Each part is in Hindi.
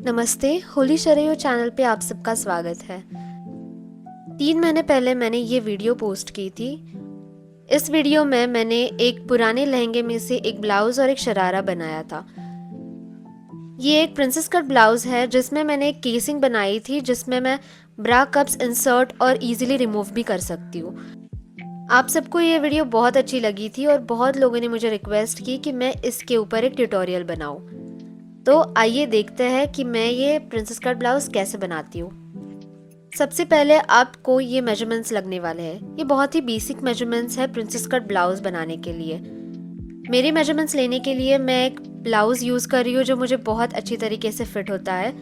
नमस्ते, होली शरयो चैनल पे आप सबका स्वागत है। 3 महीने पहले मैंने ये वीडियो पोस्ट की थी। इस वीडियो में मैंने एक पुराने लहंगे में से एक ब्लाउज और एक शरारा बनाया था। ये एक प्रिंसेस कट ब्लाउज है जिसमें मैंने एक केसिंग बनाई थी जिसमें मैं ब्रा कप्स इंसर्ट और इजीली रिमूव भी कर सकती हूँ। आप सबको ये वीडियो बहुत अच्छी लगी थी और बहुत लोगों ने मुझे रिक्वेस्ट की कि मैं इसके ऊपर एक ट्यूटोरियल बनाऊँ। तो आइए देखते हैं कि मैं ये प्रिंसेस कट ब्लाउज कैसे बनाती हूँ। सबसे पहले आपको ये मेजरमेंट्स लगने वाले हैं। ये बहुत ही बेसिक मेजरमेंट्स है प्रिंसेस कट ब्लाउज बनाने के लिए। मेरे मेजरमेंट्स लेने के लिए मैं एक ब्लाउज यूज़ कर रही हूँ जो मुझे बहुत अच्छी तरीके से फिट होता है।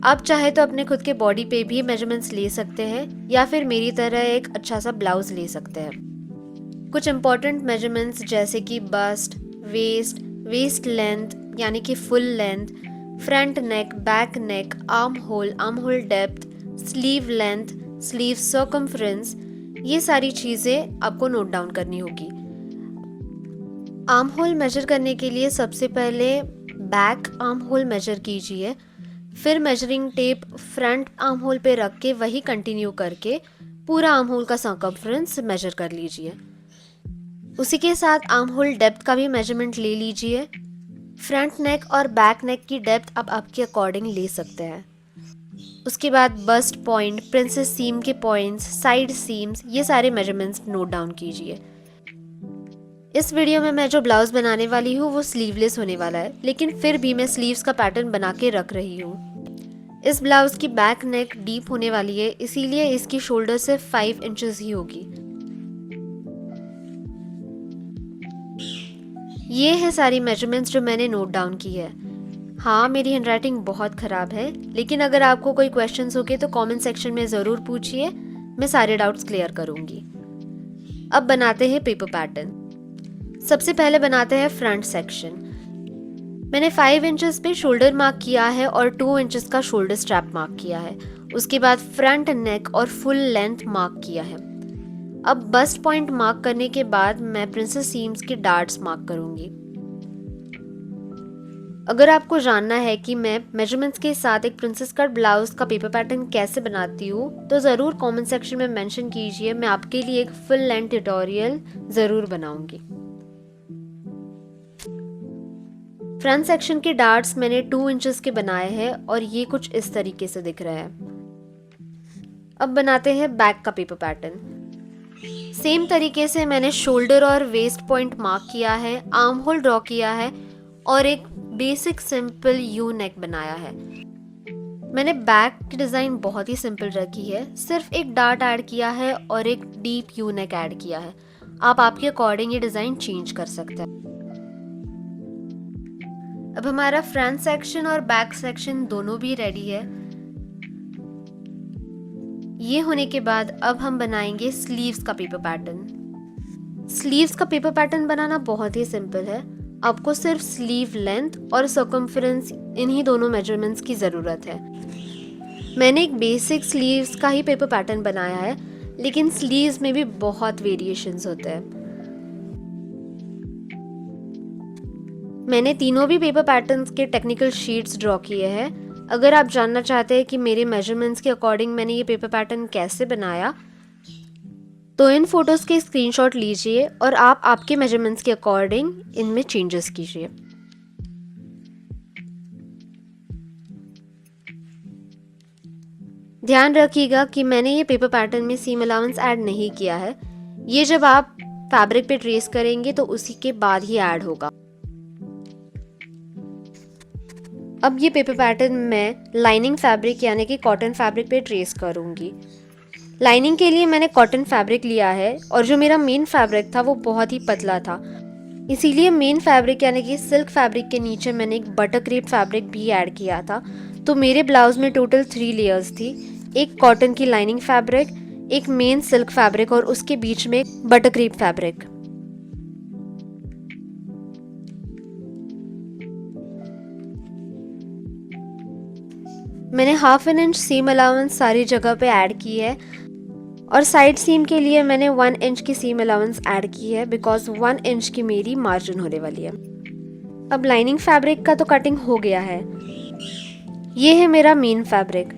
आप चाहे तो अपने खुद के बॉडी पे भी मेजरमेंट्स ले सकते हैं या फिर मेरी तरह एक अच्छा सा ब्लाउज ले सकते हैं। कुछ इम्पॉर्टेंट मेजरमेंट्स जैसे कि बस्ट, वेस्ट लेंथ यानी कि फुल लेंथ, फ्रंट नेक, back neck, arm hole depth, sleeve length, sleeve circumference, ये सारी चीज़ें आपको नोट डाउन करनी होगी। आर्म होल मेजर करने के लिए सबसे पहले बैक आर्म होल मेजर कीजिए, फिर measuring tape front arm hole पे रख के वही कंटिन्यू करके पूरा आर्म होल का सर्कमफ्रेंस मेजर कर लीजिए। उसी के साथ आर्म होल डेप्थ का भी मेजरमेंट ले लीजिए। फ्रंट नेक और बैक नेक की डेप्थ आप आपके अकॉर्डिंग ले सकते हैं। उसके बाद बस्ट पॉइंट, प्रिंसेस सीम के पॉइंट्स, साइड सीम्स, ये सारे मेजरमेंट्स नोट डाउन कीजिए। इस वीडियो में मैं जो ब्लाउज बनाने वाली हूँ वो स्लीवलेस होने वाला है, लेकिन फिर भी मैं स्लीव्स का पैटर्न बना के रख रही हूँ। इस ब्लाउज की बैक नेक डीप होने वाली है, इसीलिए इसकी शोल्डर सिर्फ 5 इंचेस ही होगी। ये है सारी मेजरमेंट्स जो मैंने नोट डाउन की है। हाँ, मेरी हैंडराइटिंग बहुत ख़राब है, लेकिन अगर आपको कोई क्वेश्चंस होंगे तो कमेंट सेक्शन में ज़रूर पूछिए, मैं सारे डाउट्स क्लियर करूँगी। अब बनाते हैं पेपर पैटर्न। सबसे पहले बनाते हैं फ्रंट सेक्शन। मैंने 5 इंचेस पे शोल्डर मार्क किया है और 2 इंचेस का शोल्डर स्ट्रैप मार्क किया है। उसके बाद फ्रंट नेक और फुल लेंथ मार्क किया है। अब बस्ट पॉइंट मार्क करने के बाद मैं प्रिंसेस सीम्स के डार्ट्स मार्क करूंगी। अगर आपको जानना है कि मैं मेजरमेंट्स के साथ एक प्रिंसेस कट ब्लाउज का पेपर पैटर्न कैसे बनाती हूँ तो ज़रूर कमेंट सेक्शन में मेंशन कीजिए, मैं आपके लिए एक फुल लेंथ ट्यूटोरियल ज़रूर बनाऊंगी। फ्रंट सेक्शन के डार्ट्स मैंने 2 इंचेस के बनाए हैं और ये कुछ इस तरीके से दिख रहा है। अब बनाते हैं बैक का पेपर पैटर्न। सेम तरीके से मैंने शोल्डर और वेस्ट पॉइंट मार्क किया है, आर्म होल ड्रॉ किया है और एक बेसिक सिंपल यू नेक बनाया है। मैंने बैक की डिज़ाइन बहुत ही सिंपल रखी है, सिर्फ एक डार्ट ऐड किया है और एक डीप यू नेक ऐड किया है। आप आपके अकॉर्डिंग ये डिज़ाइन चेंज कर सकते हैं। अब हमारा फ्रंट सेक्शन और बैक सेक्शन दोनों भी रेडी है। ये होने के बाद अब हम बनाएंगे स्लीव्स का पेपर पैटर्न। स्लीव्स का पेपर पैटर्न बनाना बहुत ही सिंपल है। आपको सिर्फ स्लीव लेंथ और सर्कमफ्रेंस, इन्हीं दोनों मेजरमेंट्स की ज़रूरत है। मैंने एक बेसिक स्लीव्स का ही पेपर पैटर्न बनाया है, लेकिन स्लीव्स में भी बहुत वेरिएशंस होते हैं। मैंने तीनों भी पेपर पैटर्न्स के टेक्निकल शीट्स ड्रॉ किए हैं। अगर आप जानना चाहते हैं कि मेरे मेजरमेंट्स के अकॉर्डिंग मैंने ये पेपर पैटर्न कैसे बनाया तो इन फोटोज़ के स्क्रीनशॉट लीजिए और आप आपके मेजरमेंट्स के अकॉर्डिंग इनमें चेंजेस कीजिए। ध्यान रखिएगा कि मैंने ये पेपर पैटर्न में सीम अलाउंस ऐड नहीं किया है। ये जब आप फैब्रिक पे ट्रेस करेंगे तो उसी के बाद ही ऐड होगा। अब ये पेपर पैटर्न मैं लाइनिंग फैब्रिक यानी कि कॉटन फैब्रिक पे ट्रेस करूँगी। लाइनिंग के लिए मैंने कॉटन फैब्रिक लिया है और जो मेरा मेन फैब्रिक था वो बहुत ही पतला था, इसीलिए मेन फैब्रिक यानी कि सिल्क फैब्रिक के नीचे मैंने एक बटर क्रेप फैब्रिक भी ऐड किया था। तो मेरे ब्लाउज में टोटल 3 लेयर्स थी, एक कॉटन की लाइनिंग फैब्रिक, एक मेन सिल्क फैब्रिक और उसके बीच में बटर क्रेप फैब्रिक। मैंने 1/2 इंच सीम अलाउंस सारी जगह पे ऐड की है और साइड सीम के लिए मैंने 1 इंच की सीम अलाउंस ऐड की है बिकॉज 1 इंच की मेरी मार्जिन होने वाली है। अब लाइनिंग फैब्रिक का तो कटिंग हो गया है। ये है मेरा मेन फैब्रिक।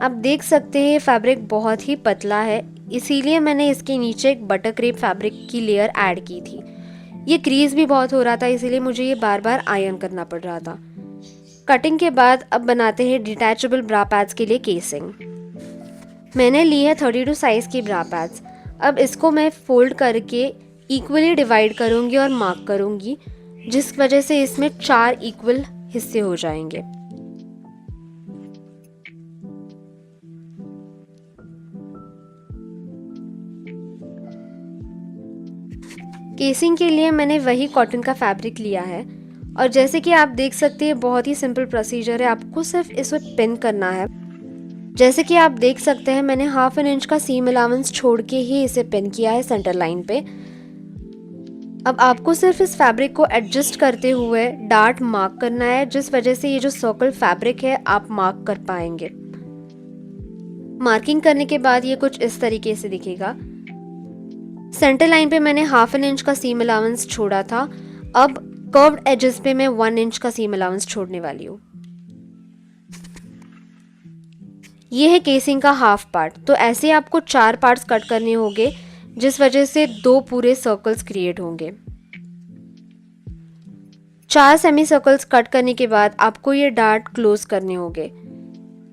आप देख सकते हैं ये फैब्रिक बहुत ही पतला है, इसीलिए मैंने इसके नीचे एक बटर क्रेप फैब्रिक की लेयर ऐड की थी। ये क्रीज भी बहुत हो रहा था, इसीलिए मुझे ये बार बार आयरन करना पड़ रहा था। कटिंग के बाद अब बनाते हैं डिटैचेबल ब्रा पैड्स के लिए केसिंग। मैंने ली है 32 साइज़ की ब्रा पैड्स। अब इसको मैं फोल्ड करके इक्वली डिवाइड करूँगी और मार्क करूँगी, जिस वजह से इसमें 4 इक्वल हिस्से हो जाएंगे। केसिंग के लिए मैंने वही कॉटन का फैब्रिक लिया है और जैसे कि आप देख सकते हैं बहुत ही सिंपल प्रोसीजर है, आपको सिर्फ इसे पिन करना है। जैसे कि आप देख सकते हैं मैंने 1/2 इंच का सीम अलाउंस छोड़ के ही इसे पिन किया है सेंटर लाइन पे। अब आपको सिर्फ इस फैब्रिक को एडजस्ट करते हुए डार्ट मार्क करना है, जिस वजह से ये जो सर्कल फैब्रिक है आप मार्क कर पाएंगे। मार्किंग करने के बाद ये कुछ इस तरीके से दिखेगा। सेंटर लाइन पे मैंने 1/2 इंच का सीम अलाउंस छोड़ा था। अब कर्व्ड एजेस पे मैं 1 इंच का सीम अलाउंस छोड़ने वाली हूँ। ये है केसिंग का हाफ पार्ट। तो ऐसे आपको 4 पार्ट्स कट करने होंगे, जिस वजह से 2 पूरे सर्कल्स क्रिएट होंगे। 4 सेमी सर्कल्स कट करने के बाद आपको ये डार्ट क्लोज करने होंगे।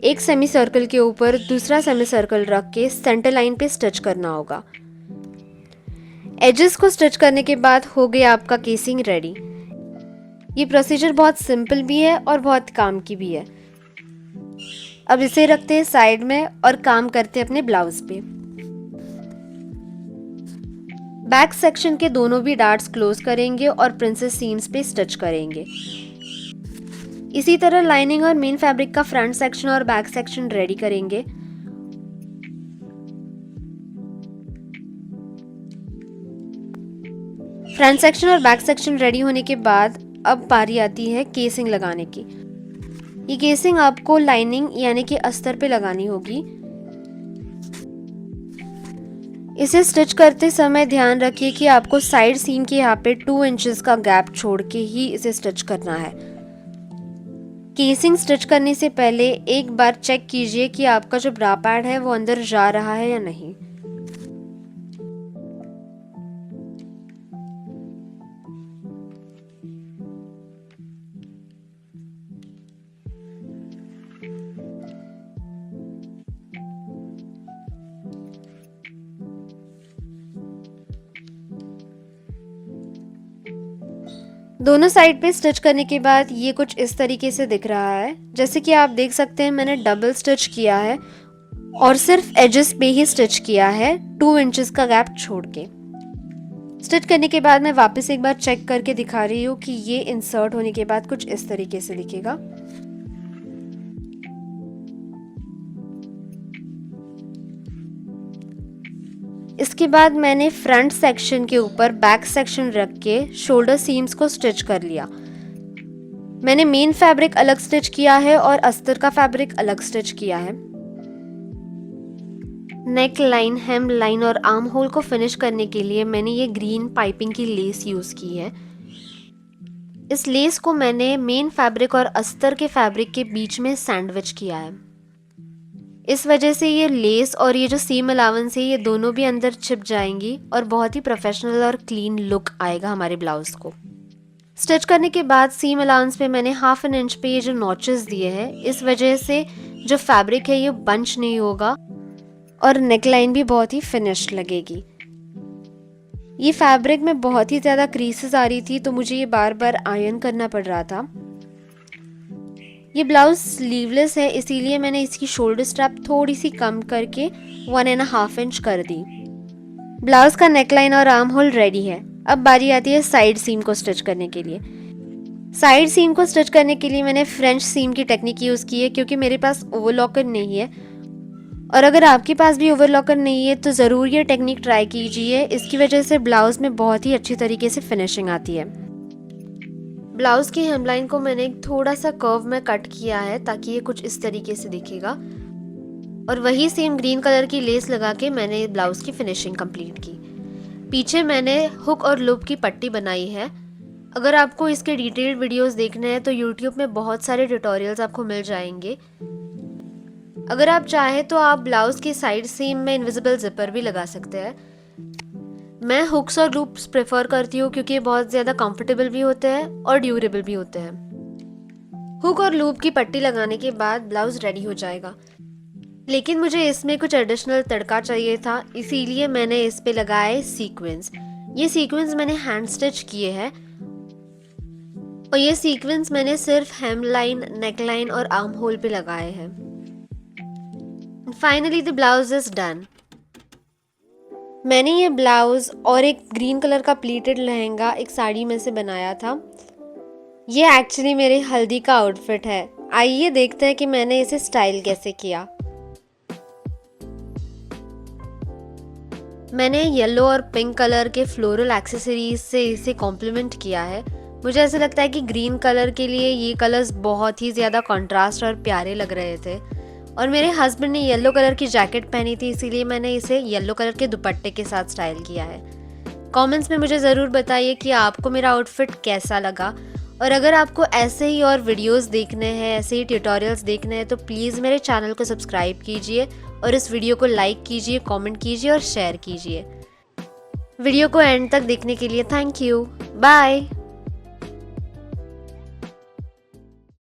एक सेमी सर्कल के ऊपर दूसरा सेमी सर्कल रख के सेंटर लाइन पे स्टिच करना होगा। एजेस को स्टिच करने के बाद हो गया आपका केसिंग रेडी। ये प्रोसीजर बहुत सिंपल भी है और बहुत काम की भी है। अब इसे रखते हैं साइड में और काम करते हैं अपने ब्लाउज पे। बैक सेक्शन के दोनों भी डार्ट्स क्लोज करेंगे और प्रिंसेस सीम्स पे स्टिच करेंगे। इसी तरह लाइनिंग और मेन फैब्रिक का फ्रंट सेक्शन और बैक सेक्शन रेडी करेंगे। फ्रंट सेक्शन और बैक सेक्शन रेडी होने के बाद अब बारी आती है केसिंग लगाने की। ये केसिंग आपको लाइनिंग यानी कि अस्तर पे लगानी होगी। इसे स्टिच करते समय ध्यान रखिए कि आपको साइड सीम के यहाँ पे 2 इंचेस का गैप छोड़ के ही इसे स्टिच करना है। केसिंग स्टिच करने से पहले एक बार चेक कीजिए कि आपका जो ब्रा पैड है वो अंदर जा रहा है या नहीं। दोनों साइड पे स्टिच करने के बाद ये कुछ इस तरीके से दिख रहा है। जैसे कि आप देख सकते हैं मैंने डबल स्टिच किया है और सिर्फ एजेस पे ही स्टिच किया है 2 इंचेस का गैप छोड़ के। स्टिच करने के बाद मैं वापस एक बार चेक करके दिखा रही हूँ कि ये इंसर्ट होने के बाद कुछ इस तरीके से दिखेगा। इसके बाद मैंने फ्रंट सेक्शन के ऊपर बैक सेक्शन रख के शोल्डर सीम्स को स्टिच कर लिया। मैंने मेन फैब्रिक अलग स्टिच किया है और अस्तर का फैब्रिक अलग स्टिच किया है। नेक लाइन, हेम लाइन और आर्म होल को फिनिश करने के लिए मैंने ये ग्रीन पाइपिंग की लेस यूज की है। इस लेस को मैंने मेन फैब्रिक और अस्तर के फैब्रिक के बीच में सैंडविच किया है। इस वजह से ये लेस और ये जो सीम अलाउंस है ये दोनों भी अंदर छिप जाएंगी और बहुत ही प्रोफेशनल और क्लीन लुक आएगा हमारे ब्लाउज को। स्टिच करने के बाद सीम अलाउंस पे मैंने 1/2 इंच पे ये जो नॉचेस दिए हैं, इस वजह से जो फैब्रिक है ये बंच नहीं होगा और नेकलाइन भी बहुत ही फिनिश्ड लगेगी। ये फैब्रिक में बहुत ही ज़्यादा क्रीसेस आ रही थी तो मुझे ये बार बार आयरन करना पड़ रहा था। ये ब्लाउज स्लीवलेस है, इसीलिए मैंने इसकी शोल्डर स्ट्रैप थोड़ी सी कम करके 1.5 इंच कर दी। ब्लाउज का नेकलाइन और आर्म होल रेडी है। अब बारी आती है साइड सीम को स्टिच करने के लिए। साइड सीम को स्टिच करने के लिए मैंने फ्रेंच सीम की टेक्निक यूज़ की है, क्योंकि मेरे पास ओवरलॉकर नहीं है। और अगर आपके पास भी ओवरलॉकर नहीं है तो ज़रूर ये टेक्निक ट्राई कीजिए। इसकी वजह से ब्लाउज में बहुत ही अच्छी तरीके से फिनिशिंग आती है। ब्लाउज की हेमलाइन को मैंने थोड़ा सा कर्व में कट किया है ताकि ये कुछ इस तरीके से दिखेगा और वही सेम ग्रीन कलर की लेस लगा के मैंने ब्लाउज की फिनिशिंग कंप्लीट की। पीछे मैंने हुक और लूप की पट्टी बनाई है। अगर आपको इसके डिटेल्ड वीडियोस देखने हैं तो यूट्यूब में बहुत सारे ट्यूटोरियल्स आपको मिल जाएंगे। अगर आप चाहें तो आप ब्लाउज की साइड सीम में इनविजिबल जिपर भी लगा सकते हैं। मैं हुक्स और लूप्स प्रेफर करती हूँ क्योंकि ये बहुत ज़्यादा कंफर्टेबल भी होते हैं और ड्यूरेबल भी होते हैं। हुक और लूप की पट्टी लगाने के बाद ब्लाउज रेडी हो जाएगा, लेकिन मुझे इसमें कुछ एडिशनल तड़का चाहिए था, इसीलिए मैंने इस पे लगाए सीक्वेंस। ये सीक्वेंस मैंने हैंड स्टिच किए हैं और ये सीक्वेंस मैंने सिर्फ हेम लाइन, नेक लाइन और आर्म होल पे लगाए हैं। Finally the blouse is done. मैंने ये ब्लाउज और एक ग्रीन कलर का प्लीटेड लहंगा एक साड़ी में से बनाया था। ये एक्चुअली मेरे हल्दी का आउटफिट है। आइए देखते हैं कि मैंने इसे स्टाइल कैसे किया। मैंने येलो और पिंक कलर के फ्लोरल एक्सेसरीज से इसे कॉम्प्लीमेंट किया है। मुझे ऐसा लगता है कि ग्रीन कलर के लिए ये कलर्स बहुत ही ज़्यादा कॉन्ट्रास्ट और प्यारे लग रहे थे, और मेरे हस्बैंड ने येलो कलर की जैकेट पहनी थी, इसीलिए मैंने इसे येलो कलर के दुपट्टे के साथ स्टाइल किया है। कमेंट्स में मुझे ज़रूर बताइए कि आपको मेरा आउटफिट कैसा लगा, और अगर आपको ऐसे ही और वीडियोस देखने हैं, ऐसे ही ट्यूटोरियल्स देखने हैं, तो प्लीज़ मेरे चैनल को सब्सक्राइब कीजिए और इस वीडियो को लाइक कीजिए, कमेंट कीजिए और शेयर कीजिए। वीडियो को एंड तक देखने के लिए थैंक यू। बाय।